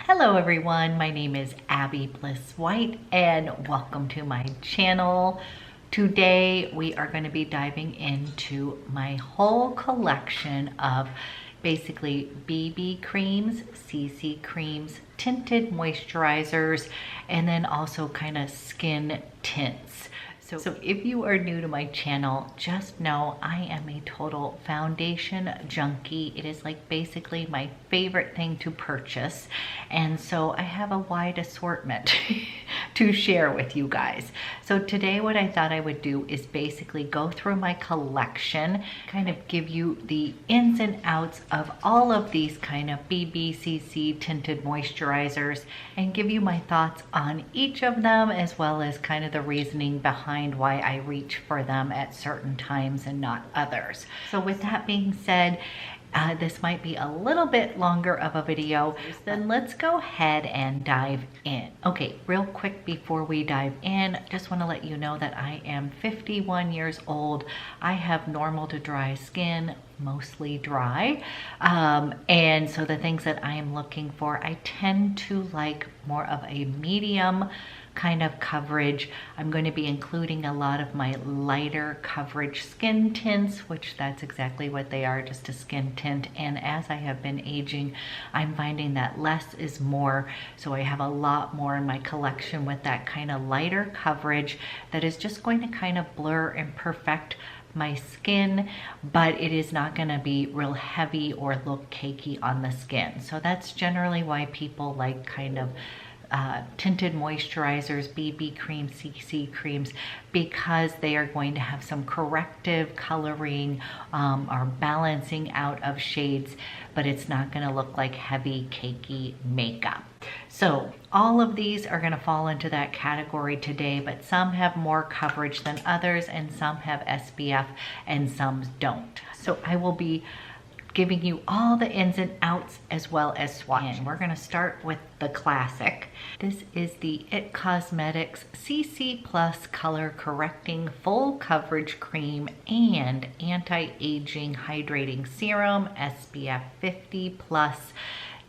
Hello everyone, my name is Abby Bliss White and welcome to my channel. Today we are going to be diving into my whole collection of basically BB creams, CC creams, tinted moisturizers, and then also kind of skin tints. So if you are new to my channel, just know I am a total foundation junkie. It is like basically my favorite thing to purchase. And so I have a wide assortment to share with you guys. So today what I thought I would do is basically go through my collection, kind of give you the ins and outs of all of these kind of BBCC tinted moisturizers and give you my thoughts on each of them, as well as kind of the reasoning behind why I reach for them at certain times and not others. So with that being said, this might be a little bit longer of a video, then let's go ahead and dive in. Okay, real quick before we dive in, just want to let you know that I am 51 years old. I have normal to dry skin, mostly dry, and so the things that I am looking for, I tend to like more of a medium kind of coverage. I'm going to be including a lot of my lighter coverage skin tints, which that's exactly what they are, just a skin tint. And as I have been aging, I'm finding that less is more. So I have a lot more in my collection with that kind of lighter coverage that is just going to kind of blur and perfect my skin, but it is not going to be real heavy or look cakey on the skin. So that's generally why people like kind of tinted moisturizers, BB creams, CC creams, because they are going to have some corrective coloring or balancing out of shades, but it's not going to look like heavy cakey makeup. So all of these are going to fall into that category today, but some have more coverage than others and some have SPF and some don't. So I will be giving you all the ins and outs as well as swatches. We're gonna start with the classic. This is the IT Cosmetics CC Plus Color Correcting Full Coverage Cream and Anti-Aging Hydrating Serum, SPF 50 plus.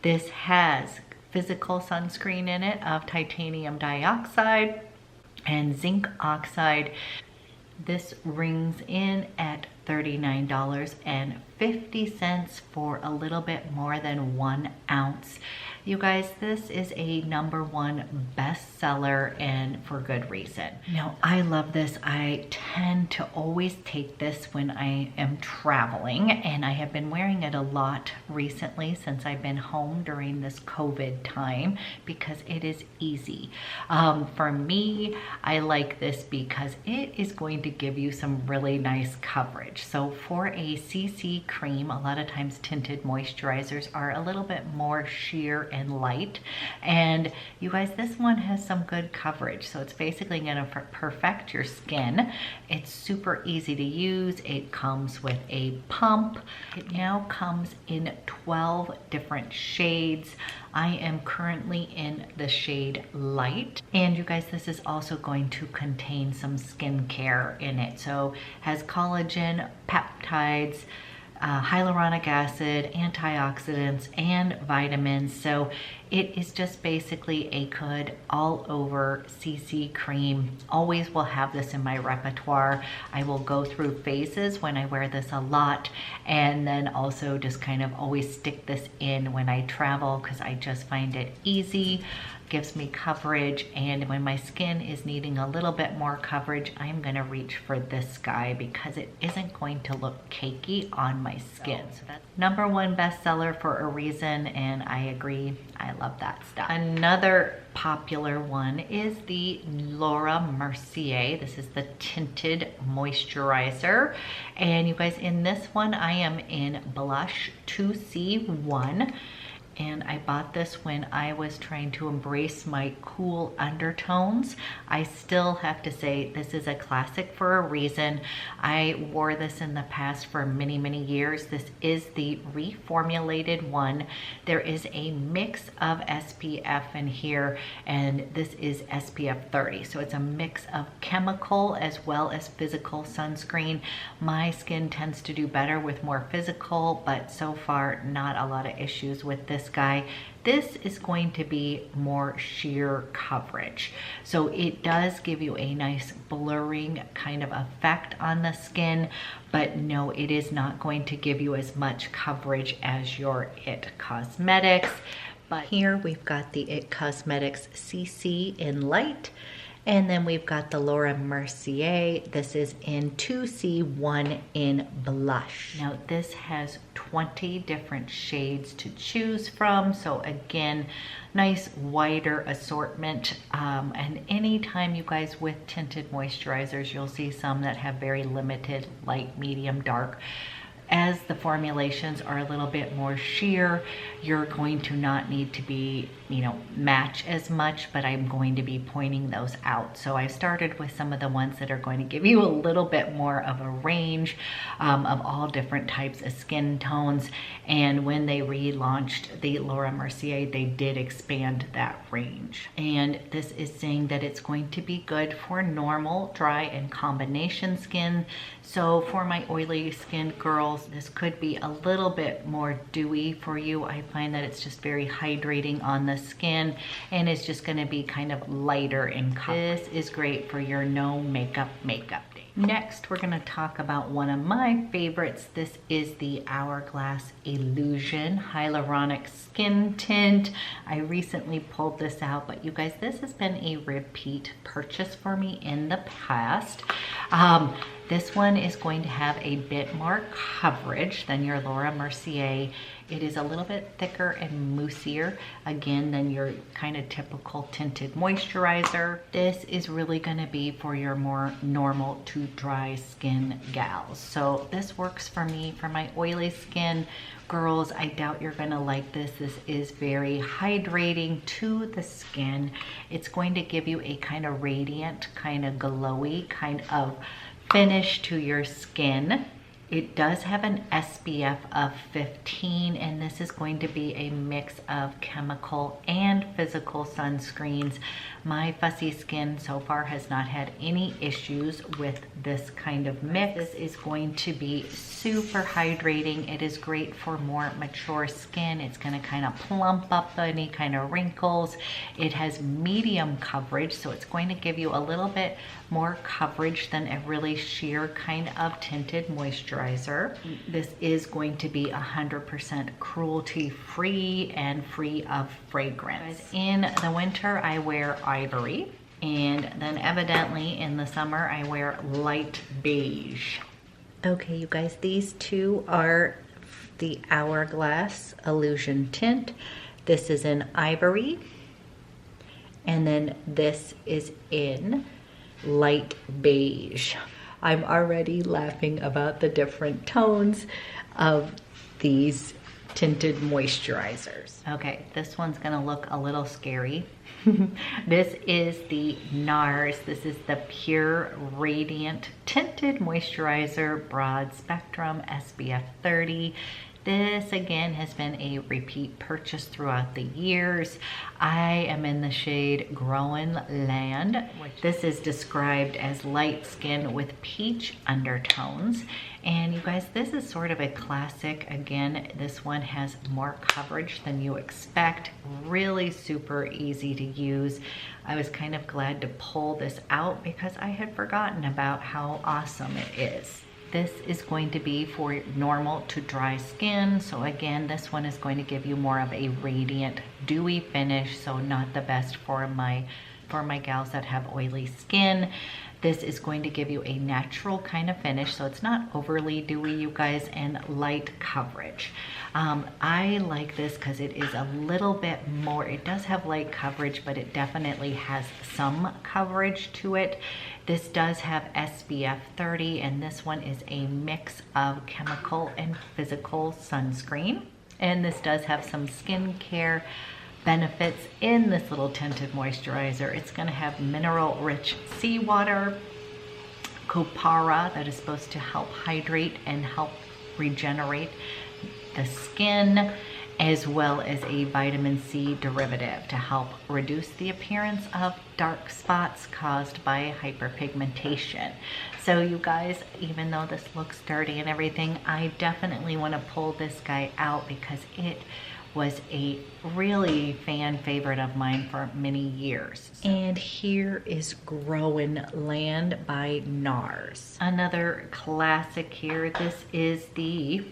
This has physical sunscreen in it of titanium dioxide and zinc oxide. This rings in at $39.50 for a little bit more than 1 ounce. You guys, this is a #1 bestseller, and for good reason. Now, I love this. I tend to always take this when I am traveling, and I have been wearing it a lot recently since I've been home during this COVID time because it is easy. For me, I like this because it is going to give you some really nice coverage. So for a CC cream, a lot of times tinted moisturizers are a little bit more sheer and light, and you guys, this one has some good coverage. So it's basically going to perfect your skin. It's super easy to use. It comes with a pump. It now comes in 12 different shades. I am currently in the shade light, and you guys, this is also going to contain some skincare in it. So has collagen, peptides, hyaluronic acid, antioxidants, and vitamins. So it is just basically a good all over CC cream. Always will have this in my repertoire. I will go through phases when I wear this a lot, and then also just kind of always stick this in when I travel because I just find it easy, gives me coverage, and when my skin is needing a little bit more coverage, I'm gonna reach for this guy because it isn't going to look cakey on my skin. So that's #1 bestseller for a reason, and I agree, I love that stuff. Another popular one is the Laura Mercier. This is the tinted moisturizer, and you guys, in this one I am in blush 2C1. And I bought this when I was trying to embrace my cool undertones. I still have to say this is a classic for a reason. I wore this in the past for many, many years. This is the reformulated one. There is a mix of SPF in here, and this is SPF 30. So it's a mix of chemical as well as physical sunscreen. My skin tends to do better with more physical, but so far not a lot of issues with this this guy. This is going to be more sheer coverage. So it does give you a nice blurring kind of effect on the skin, but no, it is not going to give you as much coverage as your IT Cosmetics. But here we've got the IT Cosmetics CC in light. And then we've got the Laura Mercier. This is in 2C1 in blush. Now this has 20 different shades to choose from. So again, nice wider assortment. And anytime you guys with tinted moisturizers, you'll see some that have very limited light, medium, dark. As the formulations are a little bit more sheer, you're going to not need to be, match as much, but I'm going to be pointing those out. So I started with some of the ones that are going to give you a little bit more of a range of all different types of skin tones. And when they relaunched the Laura Mercier, they did expand that range. And this is saying that it's going to be good for normal, dry, and combination skin. So for my oily skin girls, this could be a little bit more dewy for you. I find that it's just very hydrating on the skin, and it's just going to be kind of lighter in color. This is great for your no makeup day. Next, we're going to talk about one of my favorites. This is the Hourglass Illusion Hyaluronic Skin Tint. I recently pulled this out, but you guys, this has been a repeat purchase for me in the past. This one is going to have a bit more coverage than your Laura Mercier. It is a little bit thicker and moussier, again, than your kind of typical tinted moisturizer. This is really going to be for your more normal to dry skin gals. So this works for me, for my oily skin girls. I doubt you're going to like this. This is very hydrating to the skin. It's going to give you a kind of radiant, kind of glowy kind of finish to your skin. It does have an SPF of 15, and this is going to be a mix of chemical and physical sunscreens. My fussy skin so far has not had any issues with this kind of mix. This is going to be super hydrating. It is great for more mature skin. It's going to kind of plump up any kind of wrinkles. It has medium coverage, so it's going to give you a little bit more coverage than a really sheer kind of tinted moisturizer. This is going to be 100% cruelty-free and free of fragrance. In the winter, I wear ivory, and then evidently in the summer, I wear light beige. Okay, you guys, these two are the Hourglass Illusion Tint. This is in ivory, and then this is in light beige. I'm already laughing about the different tones of these tinted moisturizers. Okay, this one's gonna look a little scary. This is the NARS. This is the Pure Radiant Tinted Moisturizer, Broad Spectrum, SPF 30. This again has been a repeat purchase throughout the years. I am in the shade Growin' Land. This is described as light skin with peach undertones. And you guys, this is sort of a classic. Again, this one has more coverage than you expect. Really super easy to use. I was kind of glad to pull this out because I had forgotten about how awesome it is. This is going to be for normal to dry skin. So again, this one is going to give you more of a radiant, dewy finish. So not the best for my gals that have oily skin. This is going to give you a natural kind of finish. So it's not overly dewy, you guys, and light coverage. I like this because it is a little bit more, it does have light coverage, but it definitely has some coverage to it. This does have SPF 30, and this one is a mix of chemical and physical sunscreen. And this does have some skincare benefits in this little tinted moisturizer. It's going to have mineral-rich seawater, copara, that is supposed to help hydrate and help regenerate the skin, as well as a vitamin C derivative to help reduce the appearance of dark spots caused by hyperpigmentation. So you guys, even though this looks dirty and everything, I definitely want to pull this guy out because it was a really fan favorite of mine for many years. And here is Growin' Land by NARS. Another classic here. This is the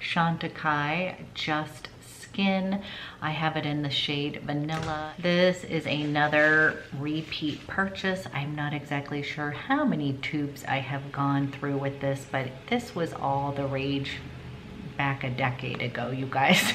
Shaunta Just Skin. I have it in the shade Vanilla. This is another repeat purchase. I'm not exactly sure how many tubes I have gone through with this, but this was all the rage back a decade ago, you guys.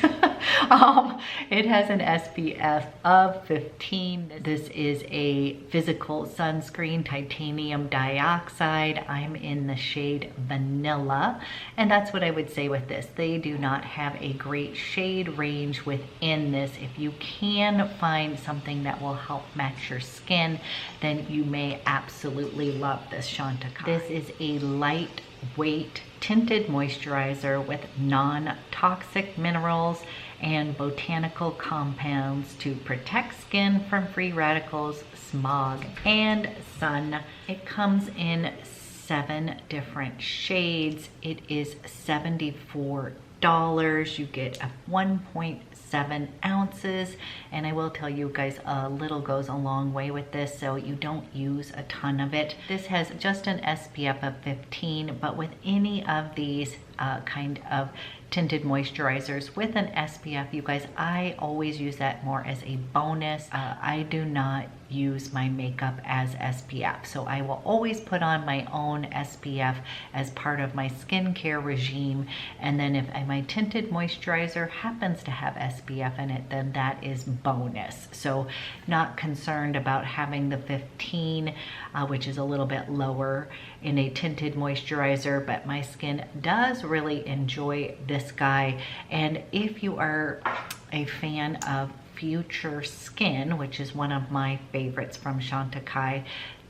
It has an SPF of 15. This is a physical sunscreen, titanium dioxide. I'm in the shade Vanilla, and that's what I would say with this. They do not have a great shade range within this. If you can find something that will help match your skin, then you may absolutely love this Shaunta. This is a lightweight tinted moisturizer with non-toxic minerals and botanical compounds to protect skin from free radicals, smog, and sun. It comes in 7 different shades. It is $74. You get 1.7 ounces, and I will tell you guys, a little goes a long way with this, so you don't use a ton of it. This has just an SPF of 15, but with any of these kind of tinted moisturizers with an SPF, you guys, I always use that more as a bonus. I do not use my makeup as SPF, so I will always put on my own SPF as part of my skincare regime, and then if my tinted moisturizer happens to have SPF in it, then that is bonus. So not concerned about having the 15, which is a little bit lower in a tinted moisturizer, but my skin does really enjoy this guy. And if you are a fan of Future Skin, which is one of my favorites from Shaunta,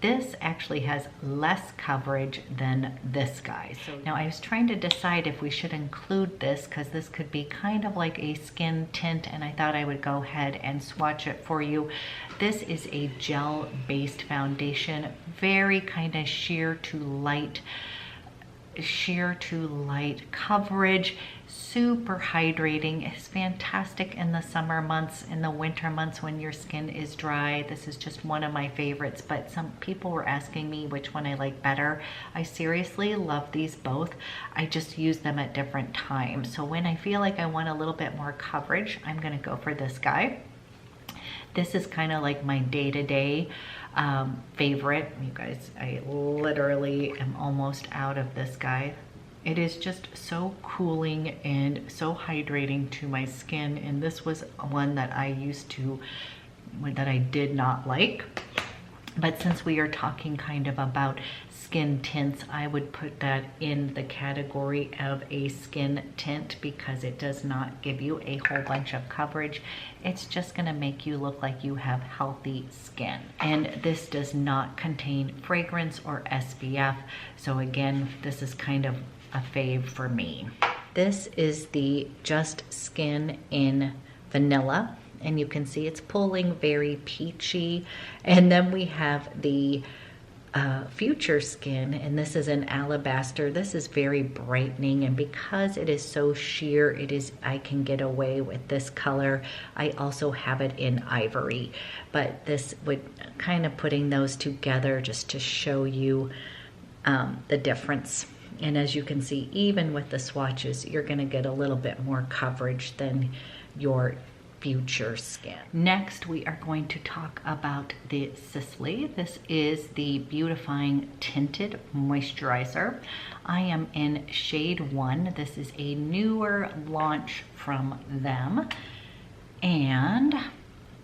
this actually has less coverage than this guy. So now I was trying to decide if we should include this, because this could be kind of like a skin tint, and I thought I would go ahead and swatch it for you. This is a gel-based foundation, very kind of sheer to light coverage, super hydrating. It's fantastic in the summer months. In the winter months when your skin is dry, this is just one of my favorites, but some people were asking me which one I like better. I seriously love these both. I just use them at different times. So when I feel like I want a little bit more coverage, I'm gonna go for this guy. This is kind of like my day-to-day favorite. You guys, I literally am almost out of this guy. It is just so cooling and so hydrating to my skin. And this was one that I did not like. But since we are talking kind of about skin tints, I would put that in the category of a skin tint, because it does not give you a whole bunch of coverage. It's just gonna make you look like you have healthy skin. And this does not contain fragrance or SPF. So again, this is kind of a fave for me. This is the Just Skin in Vanilla, and you can see it's pulling very peachy. And then we have the Future Skin, and this is an Alabaster. This is very brightening, and because it is so sheer, I can get away with this color. I also have it in Ivory, but this would kind of putting those together just to show you the difference. And as you can see, even with the swatches, you're gonna get a little bit more coverage than your Future Skin. Next, we are going to talk about the Sicily. This is the Beautifying Tinted Moisturizer. I am in shade 1. This is a newer launch from them. And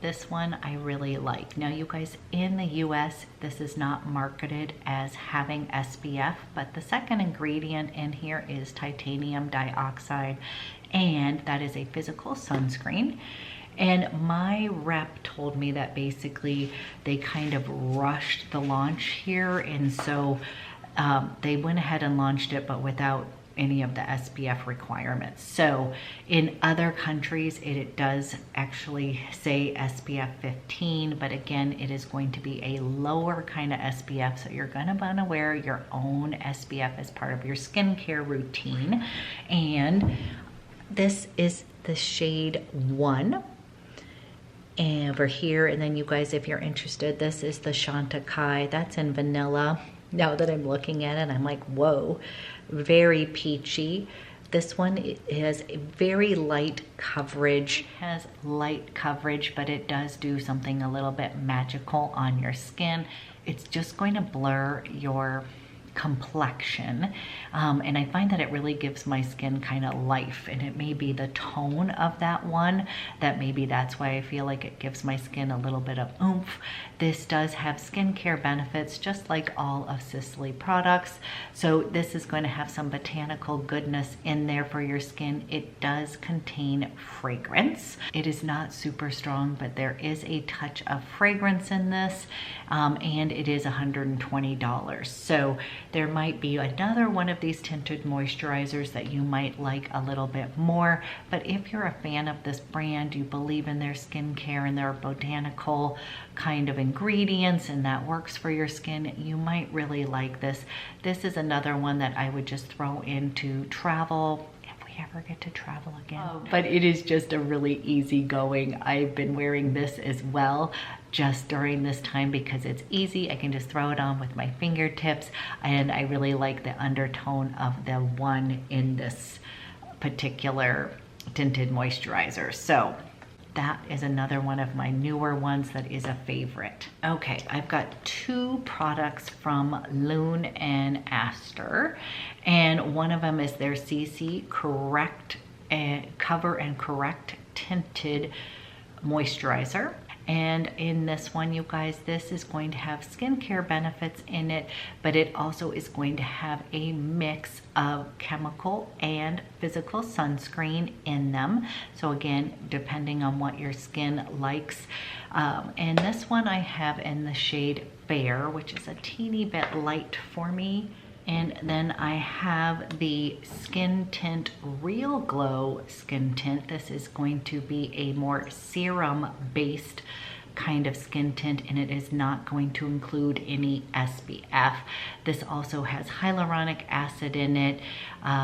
this one I really like. Now you guys, in the US, this is not marketed as having SPF, but the second ingredient in here is titanium dioxide, and that is a physical sunscreen. And my rep told me that basically they kind of rushed the launch here, and so they went ahead and launched it, but without any of the SPF requirements. So in other countries, it does actually say SPF 15, but again, it is going to be a lower kind of SPF. So you're gonna wanna wear your own SPF as part of your skincare routine. And this is the shade 1. And over here, and then you guys, if you're interested, this is the Shaunta Kai. That's in vanilla. Now that I'm looking at it, I'm like, whoa, very peachy. This one has a very light coverage. It has light coverage, but it does do something a little bit magical on your skin. It's just going to blur your complexion, and I find that it really gives my skin kind of life, and it may be the tone of that one that maybe that's why I feel like it gives my skin a little bit of oomph. This does have skincare benefits just like all of Sicily products, so this is going to have some botanical goodness in there for your skin. It does contain fragrance. It is not super strong, but there is a touch of fragrance in this, and it is $120. So there might be another one of these tinted moisturizers that you might like a little bit more, but if you're a fan of this brand, you believe in their skincare and their botanical kind of ingredients, and that works for your skin, you might really like this. This is another one that I would just throw into travel if we ever get to travel again. But it is just a really easy going. I've been wearing this as well just during this time because it's easy. I can just throw it on with my fingertips, and I really like the undertone of the one in this particular tinted moisturizer. So that is another one of my newer ones that is a favorite. Okay, I've got 2 products from Loon and Aster, and one of them is their CC Correct Cover and Correct Tinted Moisturizer. And in this one, you guys, this is going to have skincare benefits in it, but it also is going to have a mix of chemical and physical sunscreen in them. So again, depending on what your skin likes. And this one I have in the shade Fair, which is a teeny bit light for me. And then I have the Skin Tint Real Glow Skin Tint. This is going to be a more serum based kind of skin tint, and it is not going to include any SPF. This also has hyaluronic acid in it,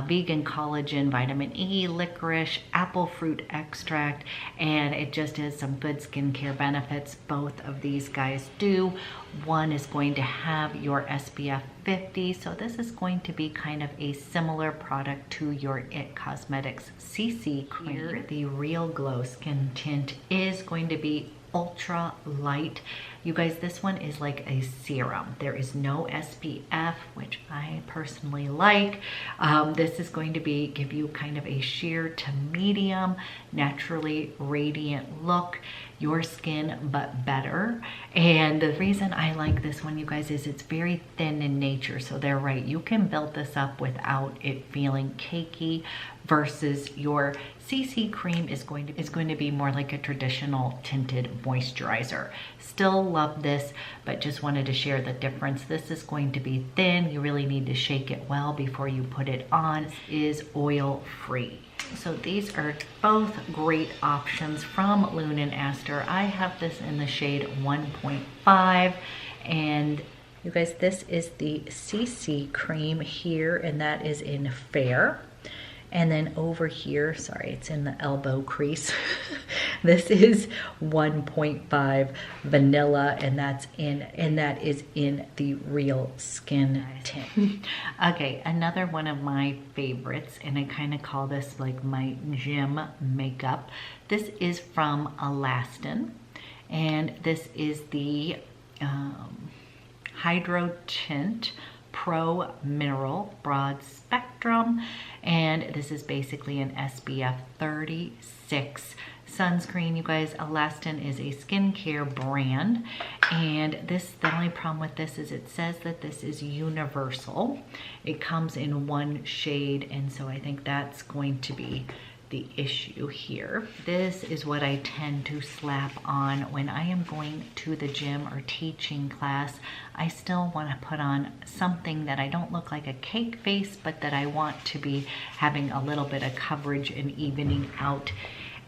vegan collagen, vitamin E, licorice, apple fruit extract, and it just has some good skincare benefits. Both of these guys do. One is going to have your SPF 50, so this is going to be kind of a similar product to your IT Cosmetics CC cream. Here, the Real Glow Skin Tint is going to be ultra light. You guys, this one is like a serum. There is no SPF, which I personally like. This is going to give you kind of a sheer to medium, naturally radiant look. Your skin, but better. And the reason I like this one, you guys, is it's very thin in nature. So they're right, you can build this up without it feeling cakey, versus your CC cream is going to be more like a traditional tinted moisturizer. Still love this, but just wanted to share the difference. This is going to be thin. You really need to shake it well before you put it on. This is oil free. So these are both great options from Loon and Aster. I have this in the shade 1.5, and you guys, this is the CC cream here, and that is in Fair. And then over here, sorry, it's in the elbow crease. This is 1.5 vanilla, and that is in the Real Skin Tint. Okay, another one of my favorites, and I kind of call this like my gym makeup. This is from Elastin, and this is the Hydro Tint Pro Mineral Broad Spectrum, and this is basically an SPF 36 sunscreen. You guys, Elastin is a skincare brand, and the only problem with this is it says that this is universal. It comes in one shade, and so I think that's going to be the issue here. This is what I tend to slap on when I am going to the gym or teaching class. I still want to put on something that I don't look like a cake face, but that I want to be having a little bit of coverage and evening out.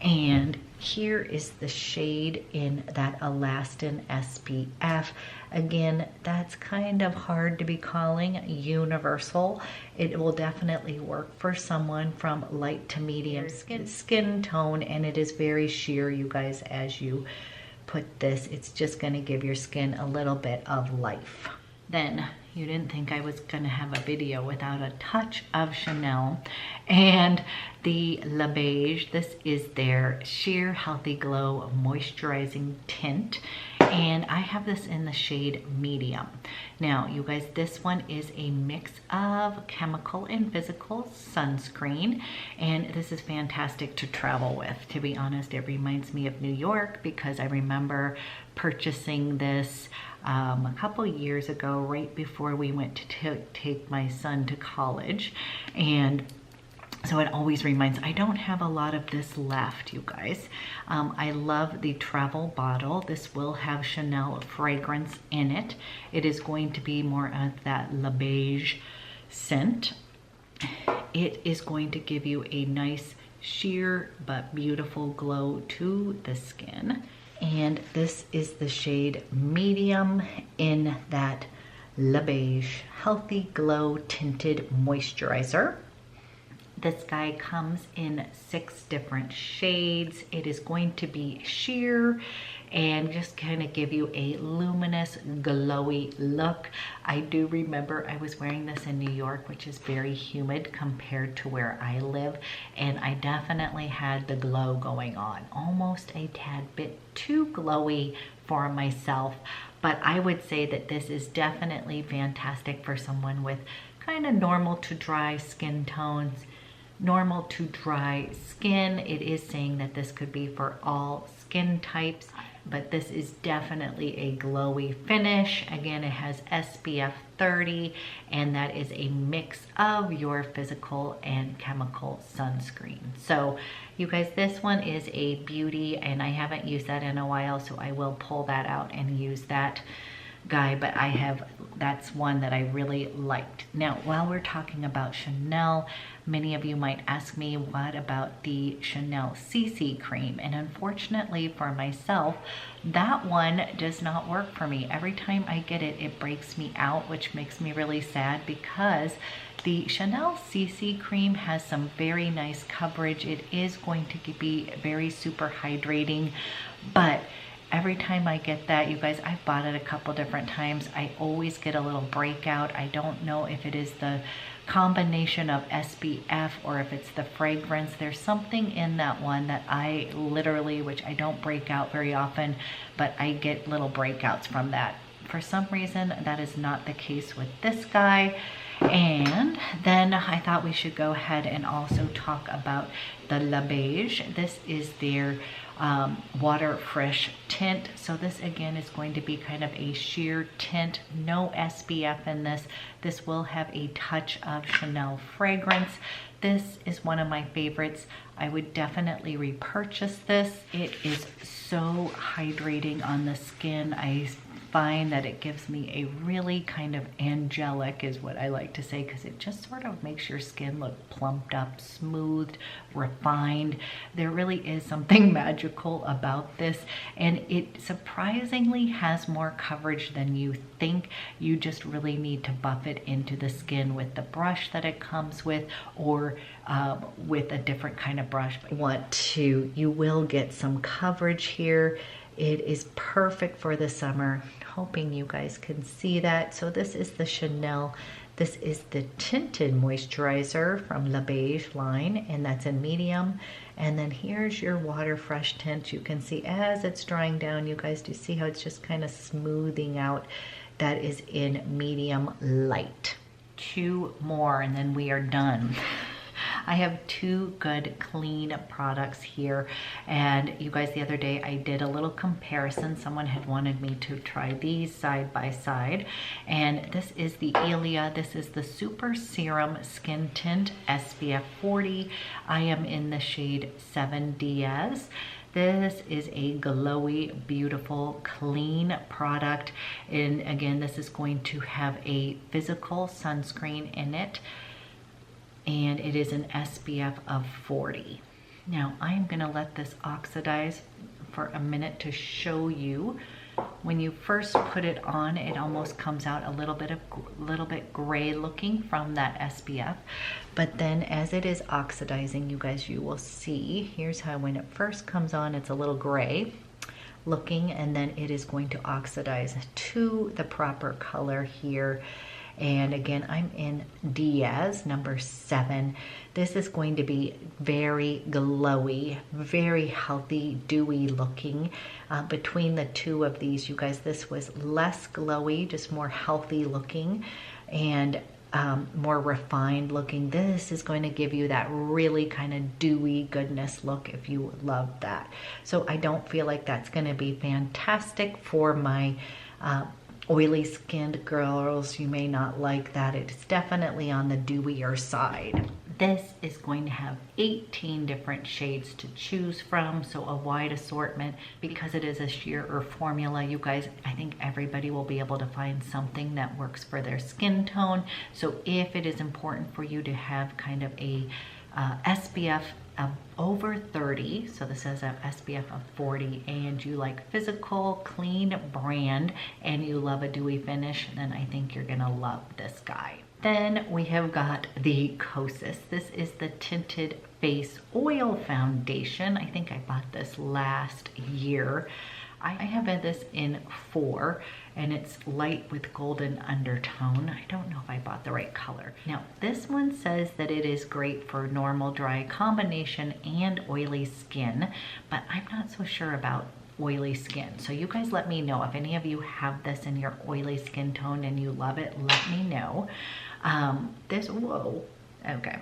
And here is the shade in that Elastin SPF. Again, that's kind of hard to be calling universal. It will definitely work for someone from light to medium skin tone, and it is very sheer, you guys, as you put this. It's just going to give your skin a little bit of life. Then you didn't think I was going to have a video without a touch of Chanel and the Le Beige. This is their Sheer Healthy Glow Moisturizing Tint, and I have this in the shade medium. Now, you guys, this one is a mix of chemical and physical sunscreen, and this is fantastic to travel with. To be honest, it reminds me of New York because I remember purchasing this a couple years ago, right before we went to take my son to college. And so it always reminds, I don't have a lot of this left, you guys. I love the travel bottle. This will have Chanel fragrance in it. It is going to be more of that Le Beige scent. It is going to give you a nice sheer but beautiful glow to the skin. And this is the shade medium in that Le Beige Healthy Glow Tinted Moisturizer. This guy comes in 6 different shades. It is going to be sheer and just kind of give you a luminous, glowy look. I do remember I was wearing this in New York, which is very humid compared to where I live, and I definitely had the glow going on. Almost a tad bit too glowy for myself, but I would say that this is definitely fantastic for someone with kind of normal to dry skin tones. Normal to dry skin. It is saying that this could be for all skin types, but this is definitely a glowy finish. Again, it has SPF 30, and that is a mix of your physical and chemical sunscreen. So you guys, this one is a beauty, and I haven't used that in a while, so I will pull that out and use that guy, but that's one that I really liked. Now, while we're talking about Chanel, many of you might ask me, what about the Chanel CC cream? And unfortunately for myself, that one does not work for me. Every time I get it, it breaks me out, which makes me really sad because the Chanel CC cream has some very nice coverage. It is going to be very super hydrating, but every time I get that, you guys, I've bought it a couple different times, I always get a little breakout. I don't know if it is the combination of SPF or if it's the fragrance. There's something in that one that I literally, which I don't break out very often, but I get little breakouts from that. For some reason, that is not the case with this guy. And then I thought we should go ahead and also talk about the Le Beige. This is their water fresh tint. So this again is going to be kind of a sheer tint, no SPF in this. This will have a touch of Chanel fragrance. This is one of my favorites. I would definitely repurchase this. It is so hydrating on the skin. I find that it gives me a really kind of angelic, is what I like to say, because it just sort of makes your skin look plumped up, smoothed, refined. There really is something magical about this, and it surprisingly has more coverage than you think. You just really need to buff it into the skin with the brush that it comes with, or with a different kind of brush. But you will get some coverage here. It is perfect for the summer. Hoping you guys can see that. So this is the Chanel. This is the Tinted Moisturizer from Le Beige line, and that's in medium. And then here's your water fresh tint. You can see as it's drying down, you guys, do you see how it's just kind of smoothing out? That is in medium light. 2 more and then we are done. I have 2 good clean products here, and you guys, the other day I did a little comparison. Someone had wanted me to try these side by side, and this is the Ilia. This is the Super Serum Skin Tint SPF 40. I am in the shade 7 Diaz. This is a glowy, beautiful, clean product, and again, this is going to have a physical sunscreen in it, and it is an SPF of 40. Now I'm gonna let this oxidize for a minute to show you. When you first put it on, it almost comes out a little bit gray looking from that SPF. But then as it is oxidizing, you guys, you will see, here's how when it first comes on, it's a little gray looking, and then it is going to oxidize to the proper color here. And again, I'm in Diaz number 7. This is going to be very glowy, very healthy, dewy looking. Between the two of these, you guys, this was less glowy, just more healthy looking and more refined looking. This is going to give you that really kind of dewy goodness look if you love that. So I don't feel like that's going to be fantastic for my oily skinned girls. You may not like that. It's definitely on the dewier side. This is going to have 18 different shades to choose from, so a wide assortment. Because it is a sheer formula, you guys, I think everybody will be able to find something that works for their skin tone. So if it is important for you to have kind of a SPF of over 30, so this has a SPF of 40, and you like physical, clean brand, and you love a dewy finish, then I think you're gonna love this guy. Then we have got the Kosis. This is the Tinted Face Oil Foundation. I think I bought this last year. I have this in 4, and it's light with golden undertone. I don't know if I bought the right color. Now, this one says that it is great for normal, dry combination and oily skin, but I'm not so sure about oily skin. So you guys let me know if any of you have this in your oily skin tone and you love it, let me know. Whoa, okay.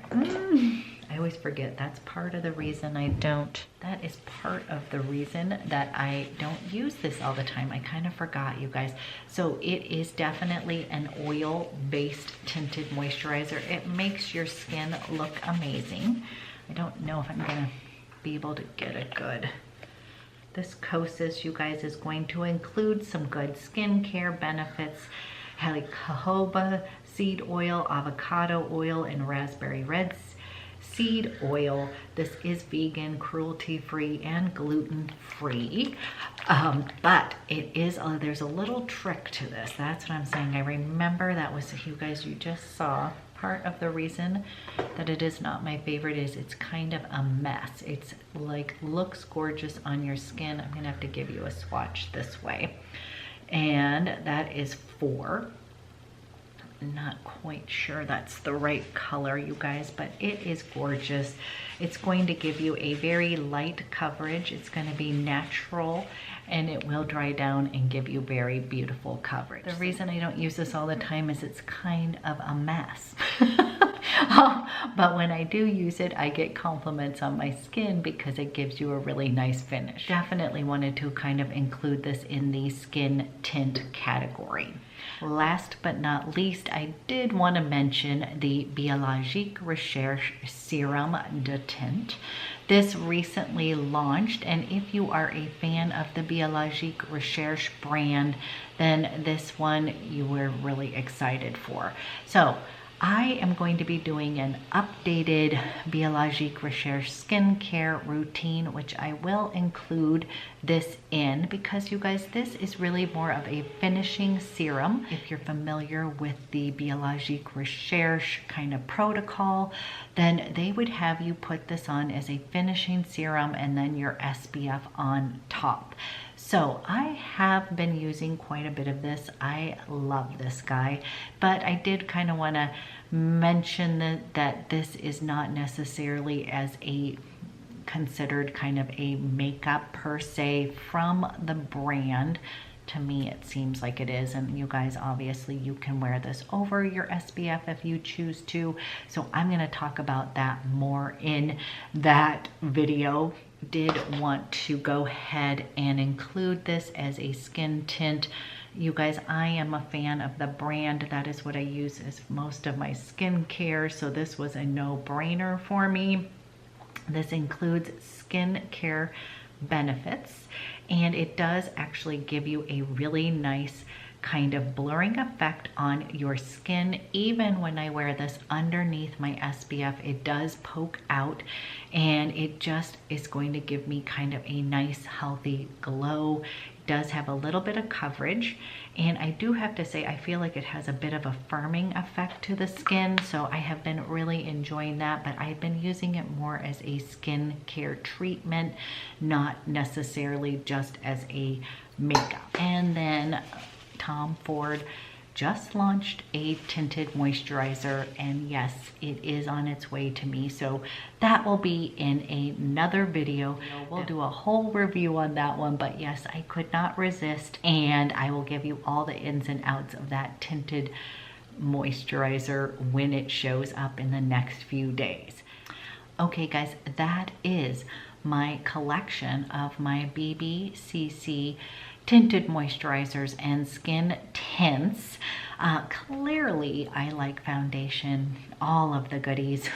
I always forget that's part of the reason that is part of the reason that I don't use this all the time. I kind of forgot, you guys. So it is definitely an oil-based tinted moisturizer. It makes your skin look amazing. I don't know if I'm gonna be able to get it good. This Kosis, you guys, is going to include some good skincare benefits. Jojoba seed oil, avocado oil, and raspberry red seed oil. This is vegan, cruelty-free, and gluten-free. But it is, there's a little trick to this. That's what I'm saying. I remember that was, you guys, you just saw part of the reason that it is not my favorite is it's kind of a mess. It's like looks gorgeous on your skin. I'm gonna have to give you a swatch this way. And that is 4. Not quite sure that's the right color, you guys, but it is gorgeous. It's going to give you a very light coverage. It's going to be natural, and it will dry down and give you very beautiful coverage. The reason I don't use this all the time is it's kind of a mess. But when I do use it, I get compliments on my skin because it gives you a really nice finish. Definitely wanted to kind of include this in the skin tint category. Last but not least, I did want to mention the Biologic Recherche Serum de Tint. This recently launched, and if you are a fan of the Biologic Recherche brand, then this one you were really excited for. So I am going to be doing an updated Biologic Recherche skincare routine, which I will include this in because you guys, this is really more of a finishing serum. If you're familiar with the Biologic Recherche kind of protocol, then they would have you put this on as a finishing serum and then your SPF on top. So I have been using quite a bit of this. I love this guy, but I did kind of want to mention that this is not necessarily as a considered kind of a makeup per se from the brand. To me, it seems like it is, and you guys, obviously you can wear this over your SPF if you choose to. So I'm going to talk about that more in that video. Did want to go ahead and include this as a skin tint. You guys, I am a fan of the brand. That is what I use as most of my skincare, so this was a no-brainer for me. This includes skincare benefits, and it does actually give you a really nice kind of blurring effect on your skin. Even when I wear this underneath my SPF, it does poke out, and it just is going to give me kind of a nice healthy glow. It does have a little bit of coverage, and I do have to say I feel like it has a bit of a firming effect to the skin, so I have been really enjoying that. But I've been using it more as a skin care treatment, not necessarily just as a makeup. And then Tom Ford just launched a tinted moisturizer, and yes, it is on its way to me, so that will be in another video. We'll do a whole review on that one, but yes, I could not resist, and I will give you all the ins and outs of that tinted moisturizer when it shows up in the next few days. Okay guys, that is my collection of my BBCC tinted moisturizers and skin tints. Clearly I like foundation, all of the goodies.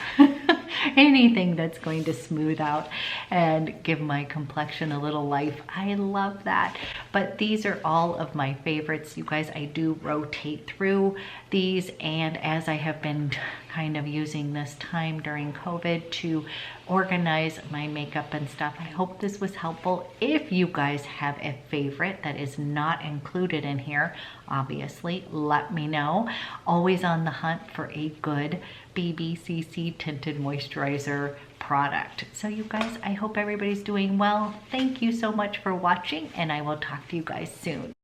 Anything that's going to smooth out and give my complexion a little life, I love that. But these are all of my favorites, you guys. I do rotate through these, and as I have been kind of using this time during COVID to organize my makeup and stuff, I hope this was helpful. If you guys have a favorite that is not included in here, obviously let me know. Always on the hunt for a good BBCC tinted moisturizer product. So you guys, I hope everybody's doing well. Thank you so much for watching, and I will talk to you guys soon.